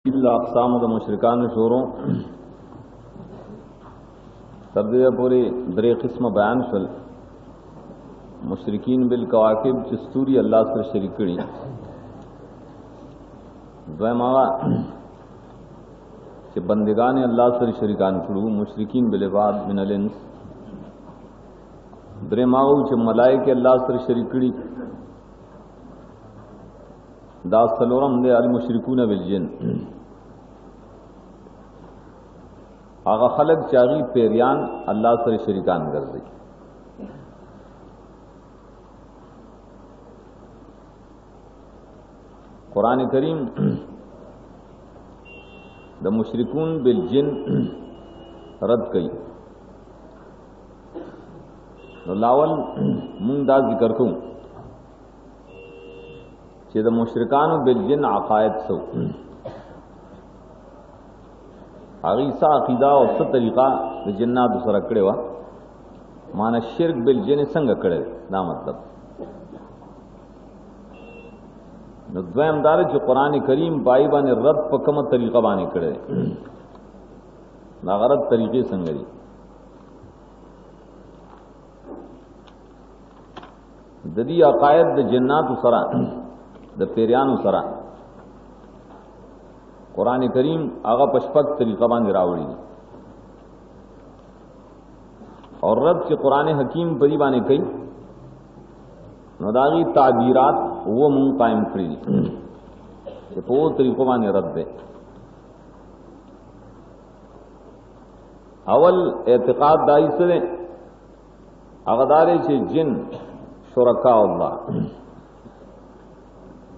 अक़साम the मुशरिकान शोरों तब्दील पूरी दरे किस्म बयान शल मुशरिकीन बिल कवाकिब चिस्तूरी अल्लाह सर शरीकड़ी द्वैमावा कि बंदिगान अल्लाह सर शरीकान कड़ू मुशरिकीन बिल इबाद मिनल इंस द्रेमाऊ च मलाइके अल्लाह सर शरीकड़ी दा सलोरम दे अल मुशरिकून बिल जिन आगा खलक चागी पेरियान अल्लाह सर शरीकान गर्जी कुरान करीम द मुशरिकून बिल जिन रद्द कई लावल मुंग दा जिक्र कहूं कि द मुशरिकान बिल जिन अकायद सो अगीसा अकीदा और स तरीका द जिन्नात सर कड़े वा माना शिरक बिल जिन संग कड़े ना मतलब द्वैमदार जो कुरान करीम बाई बाने रद पकम तरीका बाने कड़े नागरत तरीके संगरी ददी अकायद द जिन्नात सरा द पेरियान सरा कुरान करीम आगा पशपक तरीका बांध रावड़ी और रब के कुरान हकीम परी बाने कई नदागी ताबीरात वो मुंह कायम करी तो वो तरीकों बाने रब दे अवल एतकाद दाई से अगदारे से जिन शुरका अल्लाह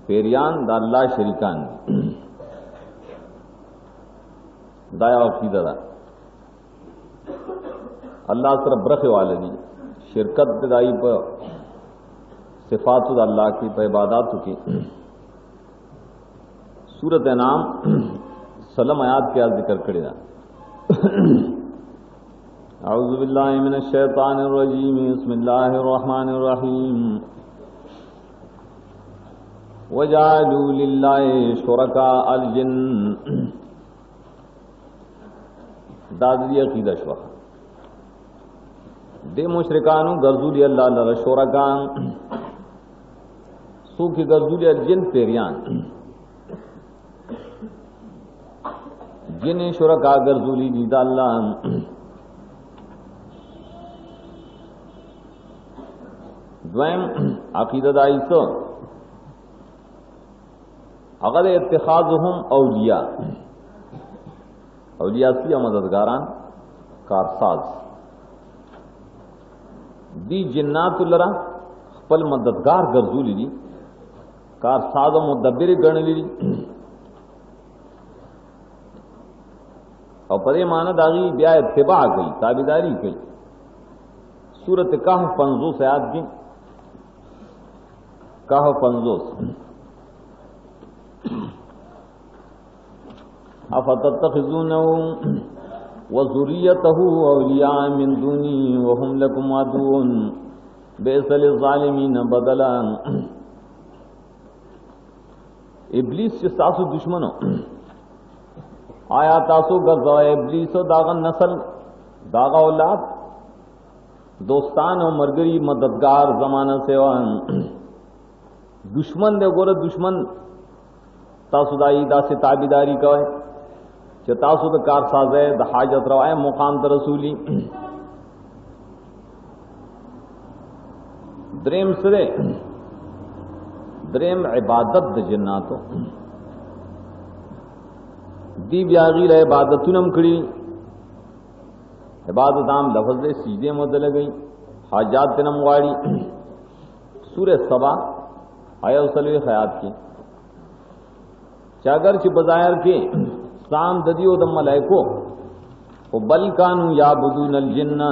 पेरियान दा अल्लाह शरीकान दाया अकीदा दा अल्लाह तरफ रखे वाले दी शिरकत दाई पर सिफात अल्लाह की पर इबादत की सूरत नाम सलम आयात के जिक्र करेगा अऊज़ु बिल्लाहि मिनश शैतानिर रजीम बिस्मिल्लाहिर रहमानिर रहीम वजालू लिल्लाहि शुरका अल जिन्न दादरी अकीदा शवा दे मुशरिकानु गर्जूली अल्लाह लरा शुरकान सूखी गर्जूली अल जिन पेरियान जिन शुरका गर्जूली जीदा अल्लाह द्वैम अकीददाई सो अगर इत्तिखाज़ुहुम औलिया औलिया सी मददगारान कारसाज दी जिन्नातुल्लरा खपल मददगार गर्जूली दी कारसाज और मुदब्बिर गण ली और परे माना दागी ब्या इत्तिबा गई ताबेदारी गई सूरत काह पंजूस याद की काह पंजूस अफतत्तखिज़ूनहु व ज़ुर्रियतहु औलिया मिन दूनी व हुम लकुम अदुव्वुन बि'सा लिज़्ज़ालिमीन बदला इब्लीस से सासु दुश्मनो आया तासु गर्ज़ा इब्लीस दागन नस्ल दागा औलाद दोस्तान और मरगरी मददगार जमाना सेवान दुश्मन दे गोरे दुश्मन तासुदाई दासे ताबीदारी कहे च तासुद कार साजे द हाजत रवाए मुकाम त रसूली द्रेम सरे द्रेम इबादत द जन्नातो दी ब्यागील इबादतुनम कड़ी इबादत आम लफ्ज़ दे सीधे मदल गई हाजात तनम वाड़ी सूर्य सबा आया उसले खयात की चागर च बजायर के साम ददियो दम मलाइको वो बल कानू याबुदून अल जिन्न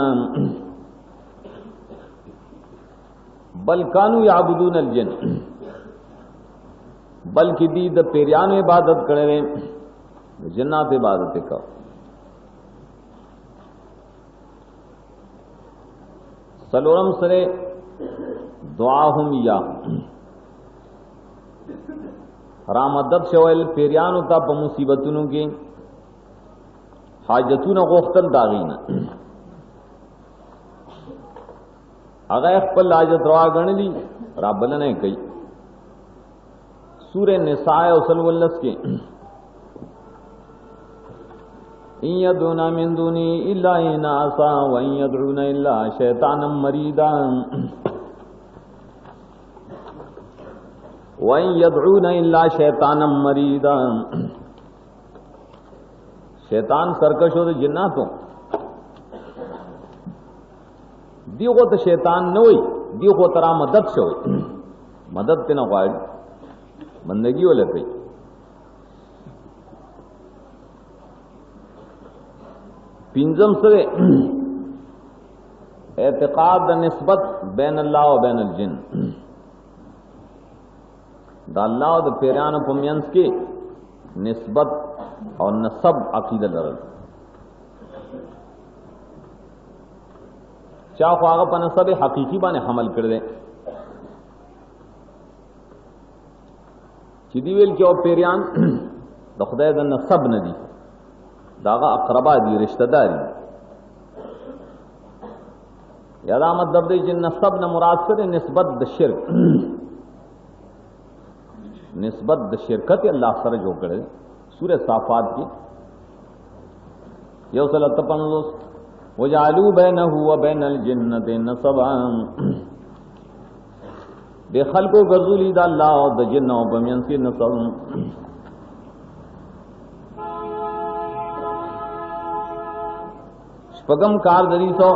बल कानू याबुदून अल जिन्न बल की दी द पेरियान इबादत करे जिन्नात इबादत का सलोरम सरे दुआहुम या رامدد شویل پیریانو ته په مصیبتونو کې حاجتونه غوښتل داغینا هغه خپل حاجت روا غنلی را بلنه کوي سورہ نساء اوصل ولس کې ان يدعون من دوني الا اناسا وان يدعون الا شيطانا مريدا وان يدعون الا شيطانا مريدا شیطان سرکش ہو جناتوں دیو ته شیطان نه وي دیو ترا مدد شوی مدد ته نه غواړي بندگی ولته پنځم سره اعتقاد د نسبت بین الله او بین الجن دا الله او د پیرانو په منځ کې نسبت اور نسب عقیدہ لرل چا خو هغه په نسب حقیقی باندې حمل کړل چې دی ویل چې او پیریان د خدای د نسب نه دي داغه اقربا دي رشتہ داري یا دا مطلب دی چې نسب نه مراد څه نسبت د شرک نسبت د شرکت الله سره جوړ کړل سورہ صافات کی یو صلی تپنوس وجعلوا بینه وبین الجنۃ نسبا د خلقو غزولی د الله او د جن او بمین کې نسب شپغم کار دری سو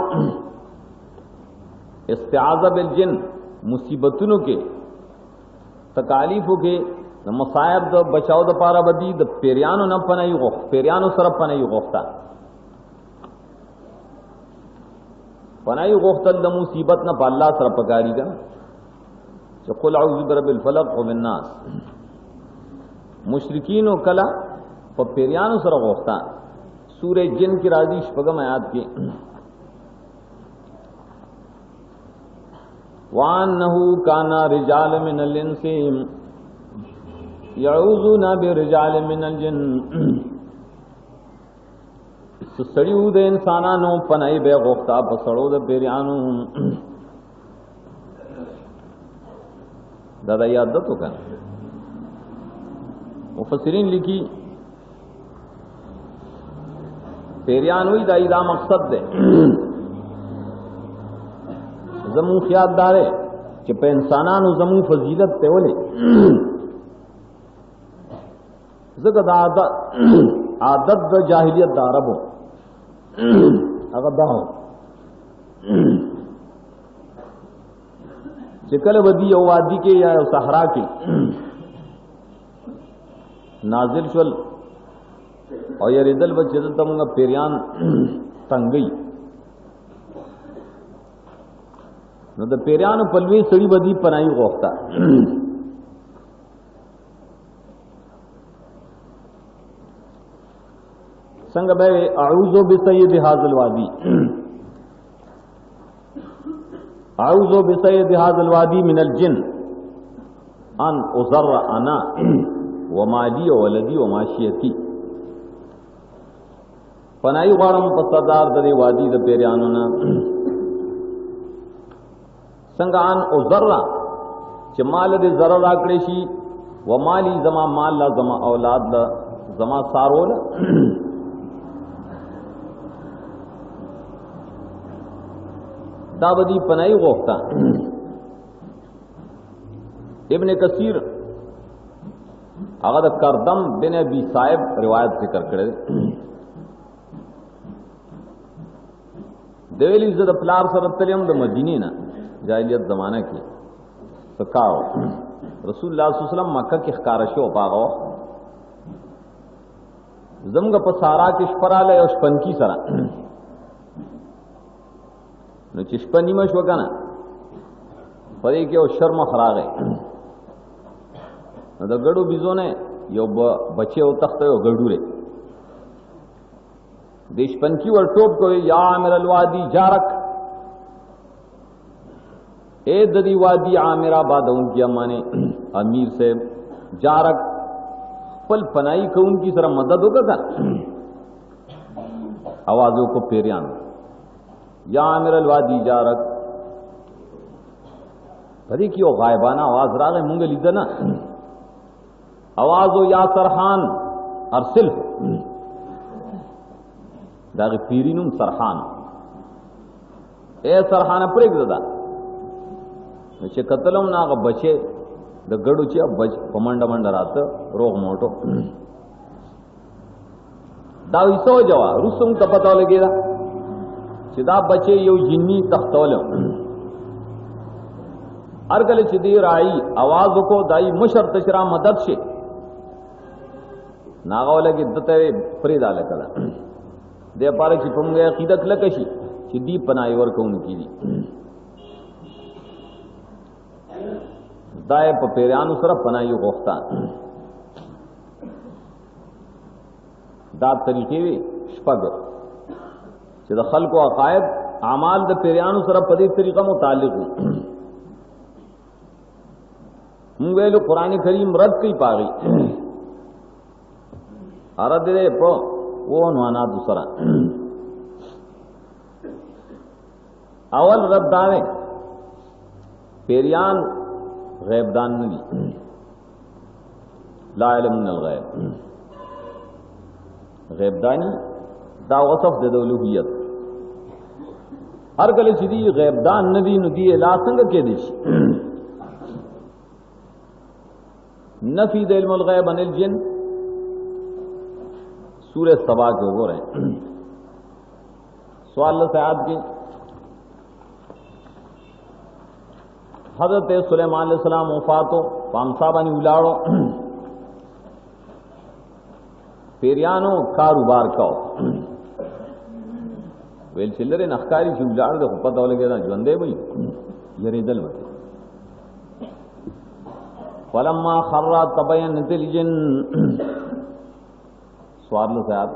استعاذہ بالجن مصیبتونو کې تکالیفو کې د مصائب د بچاو د پاره بدی د پیریانو نه پنای غوښ پیریانو سره پنای غوښتا پنای غوښتل د مصیبت نه په الله سره پکاري کا چې قل اعوذ برب الفلق وبالناس مشرکین کلا په پیریانو سره غوښتا سورہ جن کی راضی شپږم آیات کې وانه کان رجال من الانس یعوذون برجال من الجن سړیو د انسانانو پنای به غوښتا په سړو د پیریانو دا یاد ده تو کنه مفسرین لیکي پیریان وی دا مقصد ده زمون خیال داره چې په انسانانو زمون فضیلت ته ولې زګه دا عادت د جاهلیت د عربو هغه داو چې کله ودی یو وادي کې یا صحرا کې نازل شول او یریدل بچی دلته موږ پیریان تنګي نو د پیریانو په لوی سړی بدی پنای غوښتا څنګه به اعوذ بسید هذا الوادي اعوذ بسید هذا الوادي من الجن ان ازر انا ومالی وولدی وماشیتی پنای غواړم په سردار د وادي د پیریانو نه څنګه ان ازر چې مال دې zarar راکړې شي ومالی زما مال لا زما اولاد لا زما سارول دا بدی پنای غوښتا ابن کثیر هغه د کردم بن ابي صاحب روایت ذکر کړی دویلی زد پلار سره تلیم د مدینې نه جاہلیت زمانہ کې سکاو رسول الله صلی الله علیه وسلم مکه کې ښکارا شو پاغو زمګه په سارا کې شپراله او شپنکی سره نو چې شپنی مشو کنه پدې کې او شرم خراغه نو د ګړو بيزونه یو بچي او تخته یو ګړډوره دیشپنکی ور ټوپ کوي یا عامر الوادی جارک اے ددی وادی عامر آباد ان کی امانے امیر سے جارک पल पनाई को उनकी सरा मदद होगा था आवाजों को पेरियान या आमिर अलवादी जारक भरी की वो गायबाना आवाज रा गए मुंगे लीदा ना आवाज हो या सरहान और सिल्फ दागे पीरीनुम सरहान ए सरहान प्रेग दादा चे कतलम ना बचे द गडूचे बच पमंड मंड रात रोग मोटो दा इसो जवा रुसुम का पता लगेगा चिदा बचे यो जिन्नी तख्तोल अर्गल चिदी राई आवाज को दाई मुशर तशरा मदद से नागावलगी दते फरीदाल कदा दे पारे चिपम गए अकीदत लकशी चिदी पनाई वर कौन की दी दाए पेरियानु सर पनाई गोख्ता दा तरीके शपग च खल को अकायद आमाल द पेरियानु सर पदी तरीका मुतालिक मुंगेलो कुरान करीम रद की पागी अरद दे पो वो नवाना दूसरा अवल रद दावे पेरियान गैबदान नबी ला इल्म मिनल गैब गैबदानी दा वसफ दे उलूहियत हर गले चिदी गैबदान नबी नुदी ला संग के दिश नफी दे इल्मुल गैब अनिल जिन सूरह सबा के हो रहे सवाल से आज की हजरत सुलेमान अलैहिस्सलाम वफातो पामसाबानी उलाड़ो पेरियानो कारोबार का वेल चिल्लरे नखकारी जी उलाड़ दे पता लगे ना जुंदे भाई ये रिजल मत फलम्मा खर्रा तबयन दिल जिन स्वार्ल से आप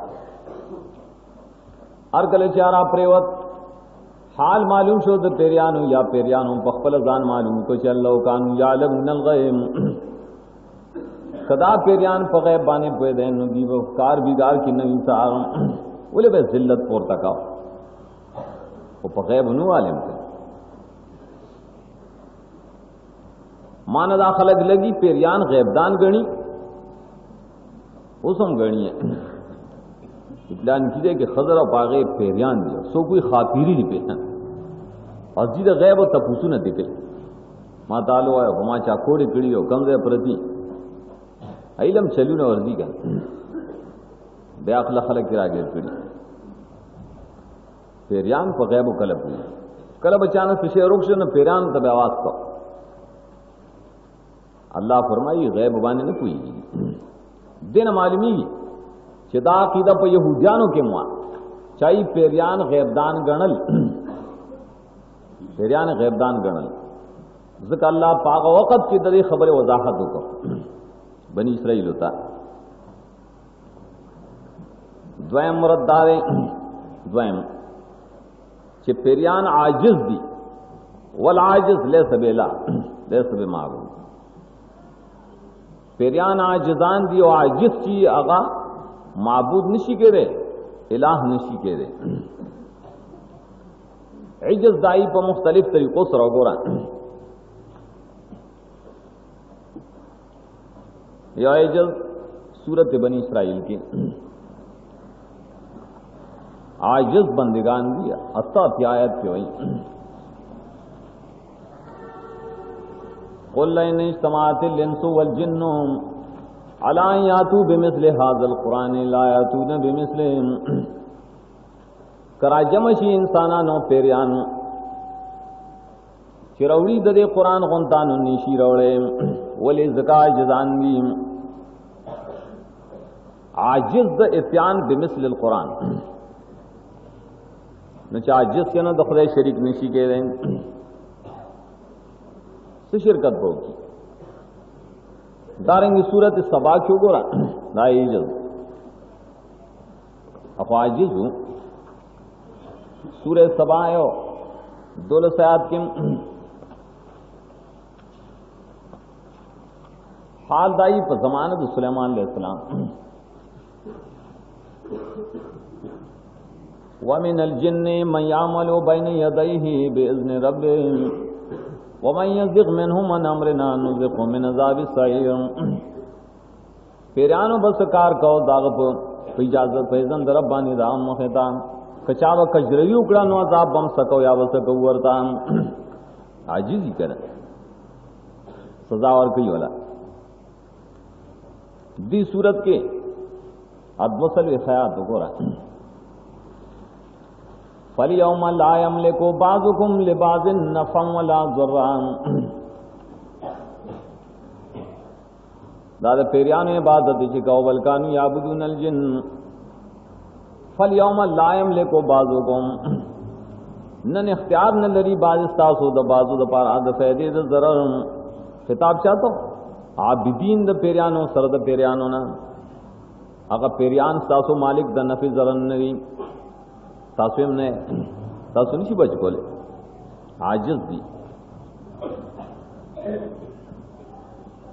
अर्गल चारा प्रेवत हाल मालूम शो तो पेरियानो या पेरियानो पखपल जान मालूम को चल कानू या लमुनल गैम कदा पेरियान पगैब बाने पैदे नदी वो कार बिगार की नवी सारम बोले बे जिल्लत पोर तका वो पगैब नु आलिम के मानदा खलक लगी पेरियान गैबदान गणी उसम गणी है इतलान कीजिए कि खजर और पागे पेरियान दिया सो कोई खातिरी नहीं पेहन और जीद गैब और तपूसू न दिखे माँ तालो आयो हमा चाकोड़े किड़ी हो कमरे प्रति इलम चलू न वर्जी का बेअखला खलक किरा गिर किड़ी पेरियान पर गैब कलब हुई कलब अचानक पिछे रुक्ष न पेरियान तब आवाज को अल्लाह फरमाई गैब बाने न कोई दिन मालूमी चिदा कीदा पर यहूदियानों के मुआ चाई पेरियान गैबदान गणल पेरियान गैबदान गणल ज़िक अल्लाह पाक वक़्त की दरी खबर वजाहत को बनी इसराइल होता द्वयम मुरद्दारे द्वयम चे पेरियान आजिज दी वल आजिज ले सबेला ले सबे माबूद पेरियान आजिजान दी और आजिज ची आगा माबूद नशी के रे इलाह नशी के रे इज्जत दाई पर मुख्तलिफ तरीकों से रोगोरा यह इज्जत सूरत बनी इसराइल की आजिज बंदिगान दी 80 आयत की वही कुल इन इज्तमाअतिल इंसु वल जिन्नु अला यातू बिमिस्लि हाज़िल कुरान ला यातून बिमिस्लि करा जमशी इंसानानो पेरियानो चिरौड़ी ददे कुरान गुंतानो निशी रौड़े वले ज़का जजान दी आजिज द इत्यान बिमिस्लिल कुरान न आजिज के न दखले शरीक निशी के दें से शिरकत होगी दारेंगे सूरत सबा क्यों गोरा नाइजल अफाजिज हूं सूरत सबा है दो सयात के हाल दाई पर जमानत सुलेमान अलैहिस्सलाम वमिन अलजिन्नि मन यामलु बैन यदैहि बिइज़्नि रब्बिहि वमन यज़िग़ मिनहुम अन अम्रिना नुज़िक़हु मिन अज़ाबिस सईर। पेरियानो बस कार कहो दाग पे इजाजत पैजन दरब बानी राम मखेता कचाव कजरवी उकड़ा नो अजाब बम सको या बस को वरता आजीजी कर सजा और कई वाला दी सूरत के अदमसल खयात को रहा फलियौम ला यमलिकु बाज़ुकुम लिबाज़िन नफ़अन वला ज़ुर्रन। दादा पेरियान इबादत चिकाओ बलकानु याबुदून अलजिन्न फलियौम ला यमलिकु बाज़ुकुम नन इख्तियार न लरी बाज़िस्तासो द बाज़ु द पार आद फैदे द ज़रर खिताब चाहतो आबिदीन द पेरियानो सर द पेरियानो ना अगर पेरियान सासो मालिक द नफी ज़रन नरी तासुम ने तासु नहीं बच बोले आजिज दी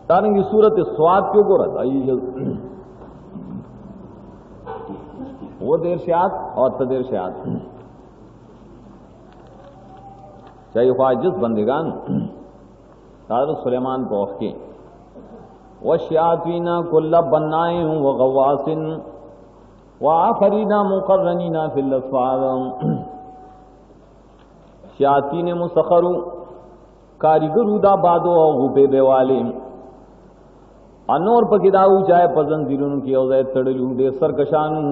तारंगी सूरत स्वाद क्यों को रहा वो देर से आत और तदेर से आत चाहे ख्वाजिज बंदेगान तार सुलेमान पौख के व शयातीना कुल्ला बन्नाए व गवासिन व आखरीना मुकर्रनीना फिल अस्फार। शयातीन मुसखरु कारीगरू दा बादो और गुपे बेवाले अनोर पकिदाऊ चाहे पसंद दिलून की औज़े तड़लू दे सरकशानू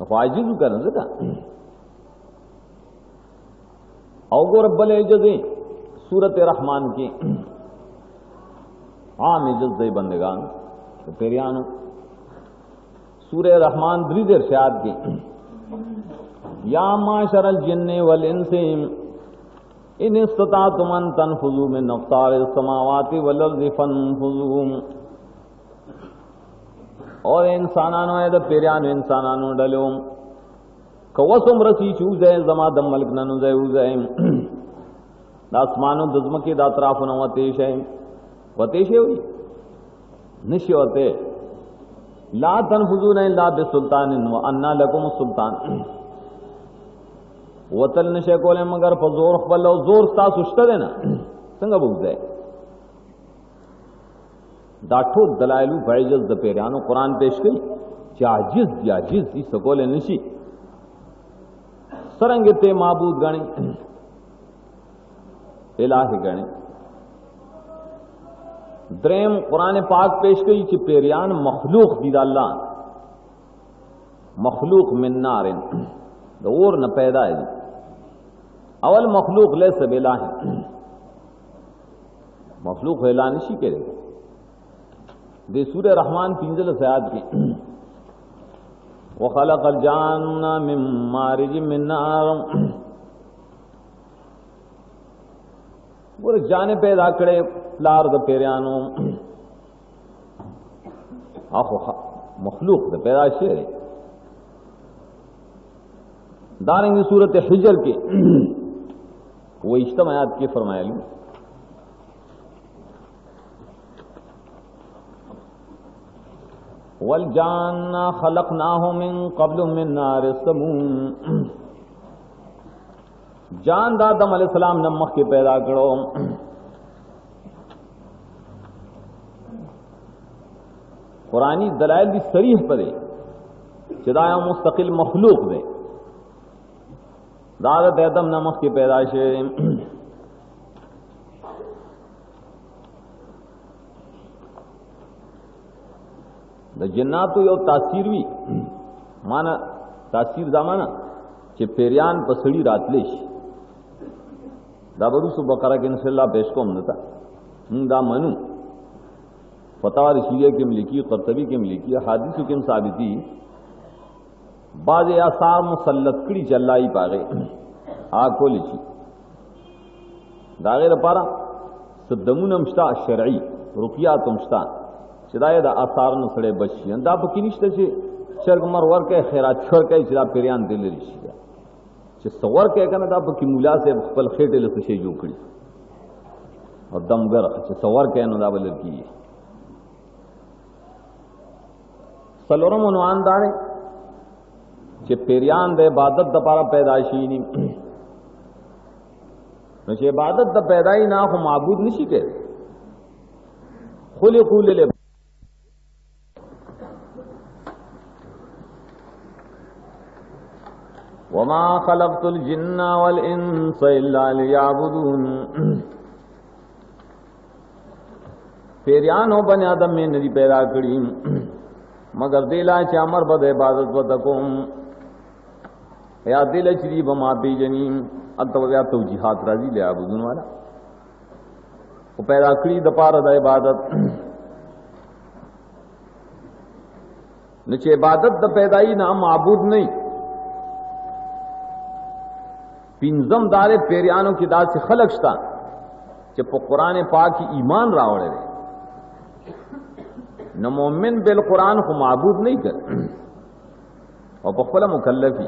ख्वाजिज करन लगा औगो रब्बल इज्जत सूरत रहमान की आम इज्जत दे बंदेगान तो पेरियानो सूरह रहमान द्रिदेर शायद की या माशरल जिन्नि वल इंसी इन इस्तताअतुम अन तनफुज़ू मिन अक़तारिस समावाति वल अर्ज़ि फनफुज़ू। और इंसानानो है द पेरियानो इंसानानो डलो कवसुम रसी चूज़े जमा दम मल्क ननु ज़यूज़े आसमानो दज़मकी द अतराफुन वतेश हुई निश्चय ला तनफुज़ून इल्ला बिसुल्तान व अन्ना लकुम सुल्तान वतल नशे कोले मगर पर जोर खपल जोर ता सुश्ता देना संग बुझे दाठो दलाइलू बैजल द पेरियानो कुरान पेश कई जाजिज दी सकोले नशी सरंग ते माबूद गणी इलाही गणी द्रेम कुरान पाक पेश कई कि पेरियान मखलूक दीदा अल्लाह मखलूक मिन नारिन और न पैदा है अवल मखलूक ले सबेला है मखलूक हेला निशी के दे सूरह रहमान पिंजल सयाद की व खलक़ल जान्ना मिन मारिज मिन नार और जाने पैदा करे लार द पेरियानो आखो मखलूक द पैदा शेर दारेंगे सूरत हिजर के वो इज्तिमायात के फरमाया लूं वल जान्ना खलक़नाहु मिन क़ब्लु मिन नारिस समूम। जान दादम अलैहिस्सलाम नमक के पैदा करो कुरानी दलाइल भी सरीह पदे चिदाया मुस्तकिल मखलूक दे दादत आदम नमक की पैदाइश द जिन्नात यो तासीर भी माना तासीर जमाना चे पेरियान पसड़ी रातलेश दाबरू सु बकरा के इंशाल्लाह पेश को हमनता दा मनु फतावा रशीदिया के मिलकी कर्तबी के मिलकी हादिस के साबिती बाज आसार मुसल्लत कड़ी चल्लाई पागे आग को लिखी दागे पारा सदमुन अमश्ता शरई रुकिया तुमश्ता चिदाए दा आसार न सड़े बच्ची दा बकिनिश्ते से शर्ग मरवर के खैरात छोड़ के चिदा पेरियान दिल रिशिया चे सवर के कना दा बकी मुला से खपल खेटे ले से जो कड़ी और दमगर अच्छा सवर कहनो दा बल की सलोरम उनवान दाड़े कि पेरियान दे इबादत द पारा पैदाइशी नी नो चे इबादत द पैदाई ना को माबूद निशी के खुलिकू लिल वमा खलक़तुल जिन्ना वल इंसा इल्ला लियअबुदून पेरियान हो बने आदम में नदी पैदा करी मगर दिला चे अमर बद इबादत वतकुम या दिल चरी बमा पी जनी अतवया तो जिहाद राजी लियअबुदून वाला वो पैदा करी दपार द इबादत नीचे इबादत द पैदाई ना माबूद नहीं पिंजम दारे पेरियानों की दाद से खलकता कि कुरान पाक की ईमान रावड़े न मोमिन बिल कुरान को माबूद नहीं कर और बखला मुकल्लफी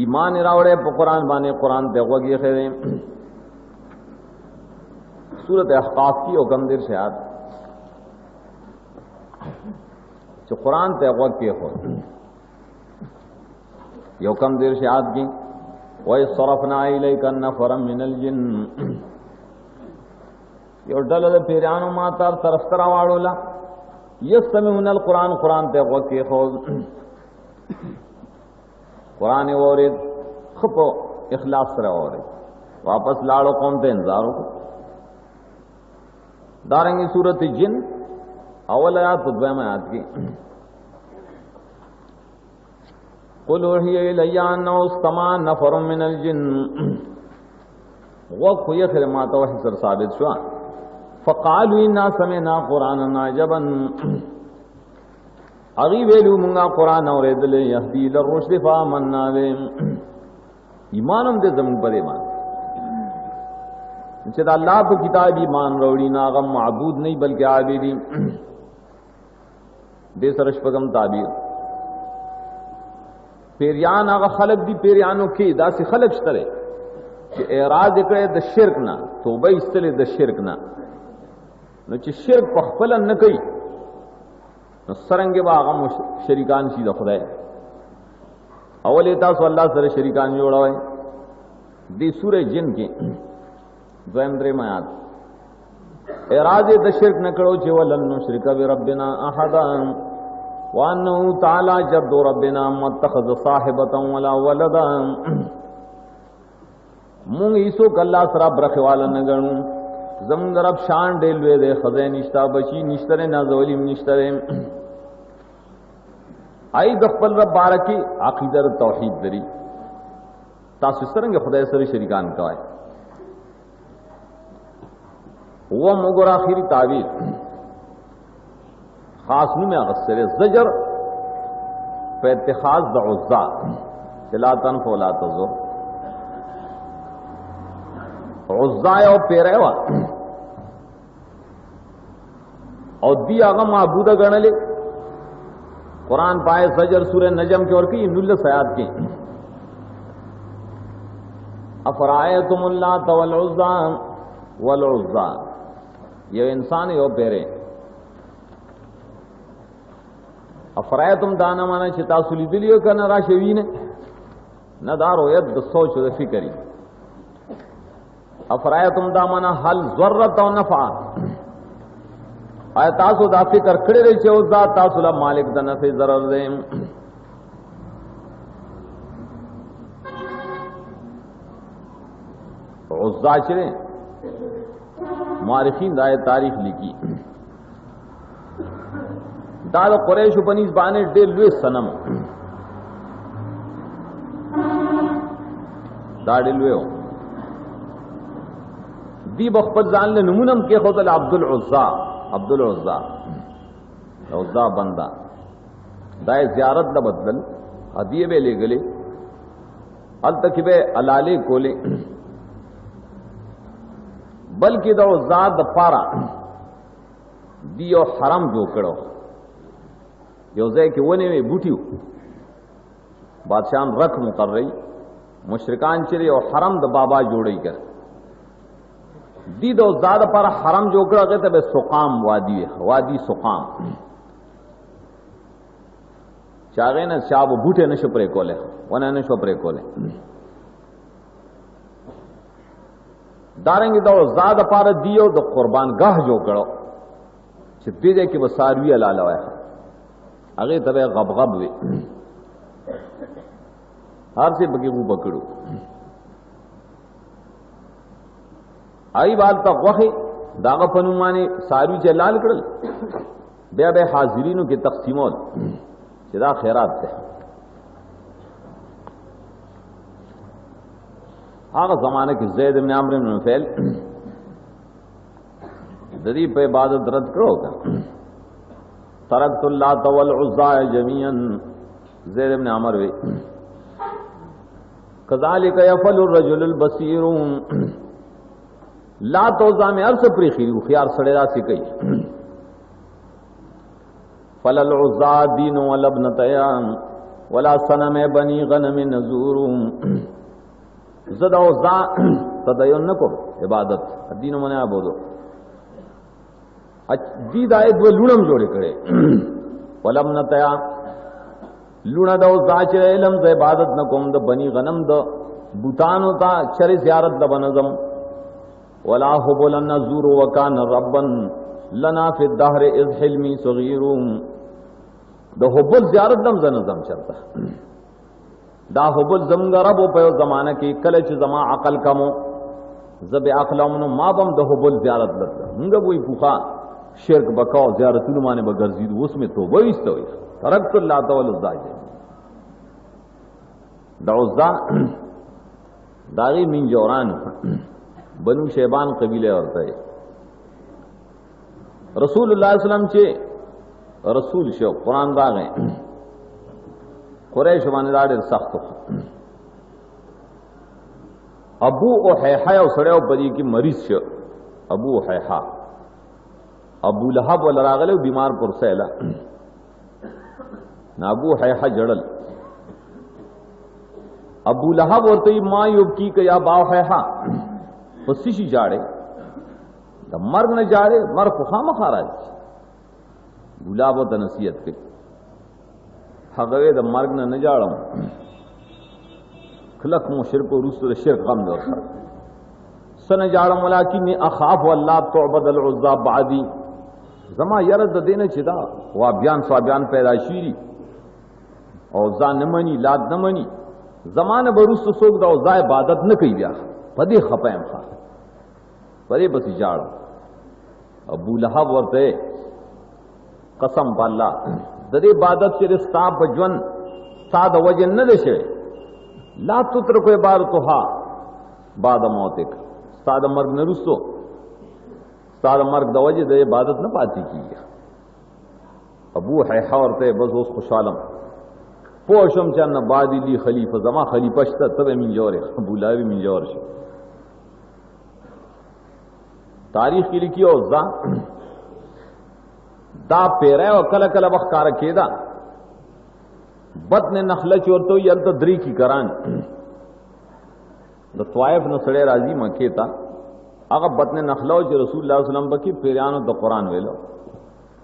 ईमान रावड़े कुरान बाने कुरान तेगी खेरे सूरत अहकाफ की हुक्म देर से याद जो कुरान तेग के हो यो कम देर से याद की वही सरफना इलैका नफरम मिनल जिन यो डल पेरियानो माता तरफ्तरा वाड़ोला यस्तमिउनल कुरान कुरान ते के खो कुरान और खपो इखलास तरह और वापस लाड़ो कौन थे इंतजारों को दारेंगे सूरत जिन अवल आयात में याद की कुल उहिय इलैया अन्नहु इस्तमा नफरुम मिनल जिन्न वक़्त हुए फिर माता वही सर साबित हुआ फ़क़ालू इन्ना समिअना क़ुरानन अजबन अगी वेलू मुंगा कुरान और दिले यहदी इला रुश्द फ़आमन्ना बिही ईमानम दे जमीन पर ईमान निश्चित अल्लाह पर किताब ईमान रोड़ी नागम माबूद नहीं बल्कि आबिदी दे सरशपगम ताबीर पेरियान आगा खलक दी पेरियानों की दासी खलक शतरे कि एराज करे द शिरक ना तोबा इस्तले द शिरक ना न ची शिरक पखफलन न कई न सरंगे बागा शरीकान सी दखदाए अवल एता सो अल्लाह सर शरीकान जोड़ा है दी सूरह जिन के द्वंद्रे में आत एराज द शिरक न करो चे वलन नुश्रिक बिरब्बिना अहदा वान्नहु ताला जद्दु रब्बिना मत्तखज़ साहिबतन वला वलदा मुंग ईसो कल्ला सरा ब्रखवाला न गणू जम रब शान डेलवे दे खजे निश्ता बची निश्तरे ना ज़वलीम निश्तरे आई दखपल रब बारकी अकीदर तौहीद दरी तासिसरंगे खुदा सर शरीकान का है वो मुगर आखिरी ताबीर खासनु में अगसर जजर पे इत्तिखाज़ द उज़्ज़ा ला तनफ़ वला तज़ुर उज़्ज़ा और पेरेवा और दी आगा माबूदा गणले कुरान पाए सजर सूरह नजम के और की नुल्ल सयाद की अफ़राअयतुमुल लात वल उज़्ज़ा ये इंसान यो पेरे अफराय तुम दाना माना चिता सुली दिलियो का न राशवी ने न दारो यद सोच द फिकरी अफराय तुम दामाना हल ज़र्रत और नफा आय तासु दा फिकर खड़े रही छे उस दा तासुला मालिक द नफे जरर दे उज़्ज़ा चले मारिफीन दाए तारीख लिखी दाल कुरैश बनीस बाने डेल लुए सनम दाड़े लुए दी बखपत जान ले नमूनम के खुदल अब्दुल उज़्ज़ा बंदा दाए ज़ियारत न बदल हदिये बे ले गले अल तकिबे अलाले कोले बल्कि द उज़्ज़ा द पारा दियो हरम जो कड़ो योजे के वने में बूटियो बादशाह रख मुकर रही مشرکان چې او حرم د بابا جوړی کړ دي د زاد پر حرم جوړ کړه ته به سقام وادي سقام چاغې نه شاب بوټه نشو پرې کوله ونه نشو پرې کوله دارنګ د زاد پر دیو د قربانګاه جوړ کړه چې دې کې وساروی لاله وای هغه ته غبغب وي هر څه بګي وو پکړو آی بال ته غوخه داغه پنومانه ساروی چې لال کړل بیا به حاضرینو کې تقسیمول چې دا خیرات ده هغه زمانه کې زید بن عمرو بن نفیل د دې په عبادت رد کړو ترکت اللات والعزى جميعا زید بن عمرو وی کذالک یفعل الرجل البصیر لا تو زامه ارس پری خیرو خيار سړی راسي کوي فلل عزا دین ولبنتیان ولا صنم بنی غنم نزور زدا عزا تدین نکو عبادت دین منه عبادت دې دای دو لونم جوړې کړي ولبنتیا لونه د عزا چې علم د عبادت نکوم د بنی غنم د بوتانو تا چر زیارت د بنظم ولا حبل النذور وكان ربا لنا في الدهر اذ حلمي صغير د حبل زیارت دم زنظم چرتا دا حبل زمغ رب په زمانہ کې کله چې زما عقل کمو زب عقلمنو ما بم د حبل زیارت لته موږ وې پوخا شرک بکاو زیارتونو باندې بغرزید اوس می توبه ایستوي ترکت الله تعالی الزاج دعوزا داغي من جوران بنو شیبان قبیله ورته رسول الله صلی الله علیه وسلم چې رسول شو قران راغې قریش باندې ډېر سخت ابو احیحا او سړیو پدې کې مریض شو ابو احیحا ابو لهب ول راغله بیمار پر سیلا نا ابو احیحا جړل ابو لهب ورته ما یوب کی کیا با احیحا پس شي جاړي د مرګ نه جاړي مرګ خو خامخا راځي ګلاب ته نصیحت کوي هغه د مرګ نه جاړم خلق مشرک او رسول شرک غم دور سن جاړم ولکن اخاف والله تعبد العزى بعدي زما يرد د دینه چې دا وا بیان صابیان پیدا شي او ځان نه مني لاد نه مني زمانه برست سوق دا او ځای عبادت نه کوي بیا پدې خپایم ښه پدې بس جاړ ابو لهب ورته قسم بالله د دې عبادت چې رستا بجون ساده وجه نه لشه لا تترک عبادتها بعد موتک ساده مرګ نه رسو ساده مرګ د وجه د عبادت نه پاتې کیږي ابو حیحا ورته بس اوس خوشالم پوشم چې نه بعد لی خلیفہ زما خلیفہ شته ته من جوړه ابو لهب من جوړ شي تاریخ کې لیکي او ځا دا پیره او کله کله وخت کېدا بدن نخله چورته یلته دری کی کران د طائف نو سړی راځي مکه ته هغه بدن نخله چې رسول الله صلی الله علیه وسلم بکی پیرانو د قران ویلو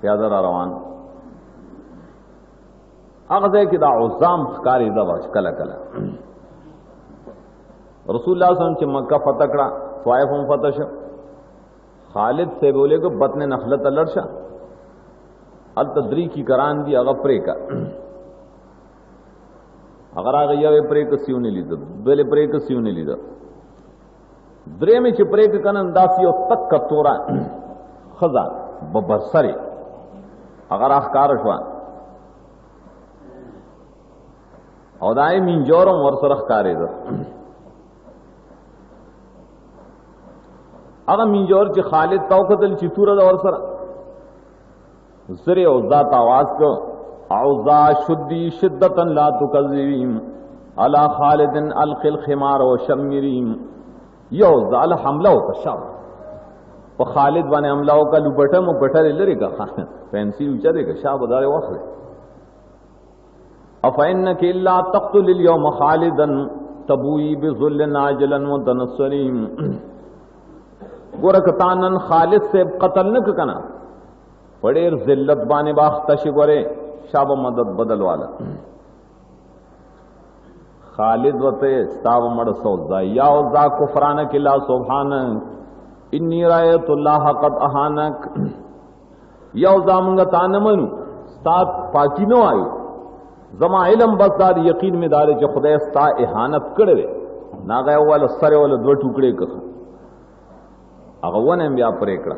پیاده را روان هغه ځای کې دا عظام ښکاری دا واش کله کله رسول الله صلی الله علیه وسلم چې مکه فتح کړه طائف هم فتح شو خالد سے بولے کہ بطن نخلت لڑشا التدری کی کران دی اغا پرے کا اگر آگا یو پرے کا سیونے لیدہ دولے پرے کا سیونے لیدہ درے میں چھ پرے کا کنن داسیو تک کتورا خزا ببرسرے اگر اخکار شوان او دائے منجورم ورسر اخکارے دا اغه منجور چې خالد تاو قتل چې تور دا ور سره زری او ذات आवाज کو اوزا شدی شدتا لا تکذبیم علی خالد القل خمار و شمریم یو ذال حمله او شام په خالد باندې حمله او کلو بټم او بټل لري کا فینسی اوچا دی کا شاب دار واخله افینک الا تقتل اليوم خالدا तबुई बिजुल नाजलन व तनस्सरीम गोरकतानन खालिद से कतल न कना बड़ेर जिल्लत बाने बाख तश गोरे शाब मदद बदल वाला खालिद वते स्ताव मड़ सौजा या उजा कुफरान किला सुभान इन्नी रायतुल्लाह कद अहानक या उजा मंगता न मनु स्तात पाकी नो आयो जमा इलम बसदार यकीन में दारे जो खुदा स्ता इहानत करे ना गया वाला सरे वाला दो टुकड़े का अगवन ब्या परेकड़ा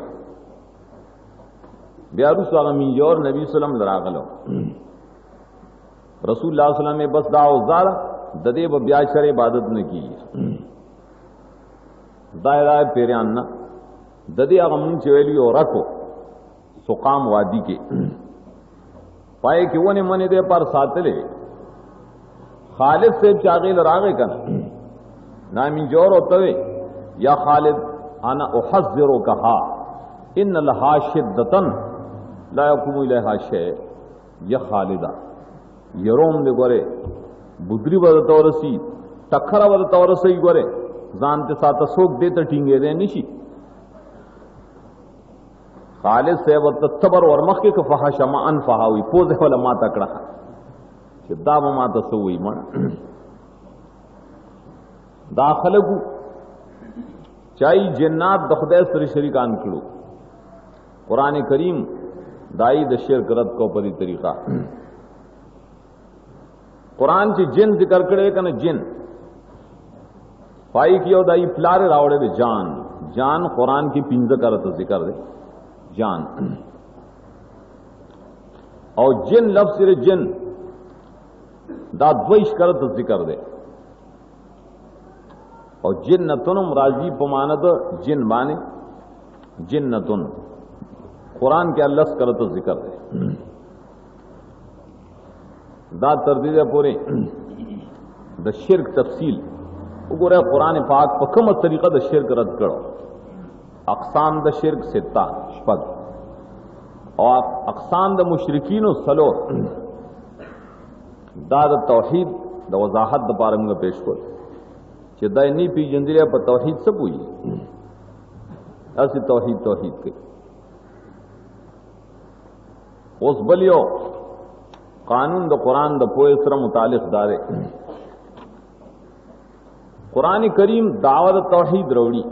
ब्यारू स्वामी और नबी सल्लम लरागलो रसूलुल्लाह सल्लम में बस दाओ ज़ारा ददे ब ब्याशर इबादत न की दायरा पेरे अन्ना ददे अगम चवेली और रखो सुकाम वादी के पाए कि वो ने मने दे पर सातले खालिद से चागिल रागे कना नामी जोर होतवे या खालिद आना उहज़्ज़िरु कहा इन लहा शिद्दतन ला यकुमु इलैहा शै या खालिदा यरोम दे गोरे बुद्री वर तौरसी टखरा वर तौरसी गोरे जानते साथ सोक देते टिंगे दे निशी खालिद से व तत्बर और मक्के के फहाशमा अनफहा हुई पोजे वाला माता कड़ा दाम माता सो हुई मन दाखलगु चाई जन्नात दखदे सर शरीकान किलो कुरान करीम दाई द शिरक रद को परी तरीका कुरान से जिन जिक्र करे कने जिन फाई कियो दाई प्लारे रावड़े दे जान जान कुरान की पिंज करत जिक्र दे जान और जिन लफ्ज रे जिन दा द्वेष करत जिक्र दे और जिन्नतुन राजी पमानद जिन माने जिन्नतुन कुरान के अल्लाह करत जिक्र दे दा तरदीद पूरे द शिरक तफसील उगोरे कुरान पाक पकम तरीका द शिरक रद करो अक़साम द शिरक सित्ता शपद और अक़साम द मुशरिकीन सलो दा the Towhid the Wajahat the पारंग पेश को चिदा नी पी जंदिरे पर तौहीद सब हुई ऐसी तौहीद तौहीद के उस बलियो कानून द कुरान द पोएसर मुतालिक दारे कुरान करीम दावत तौहीद रवड़ी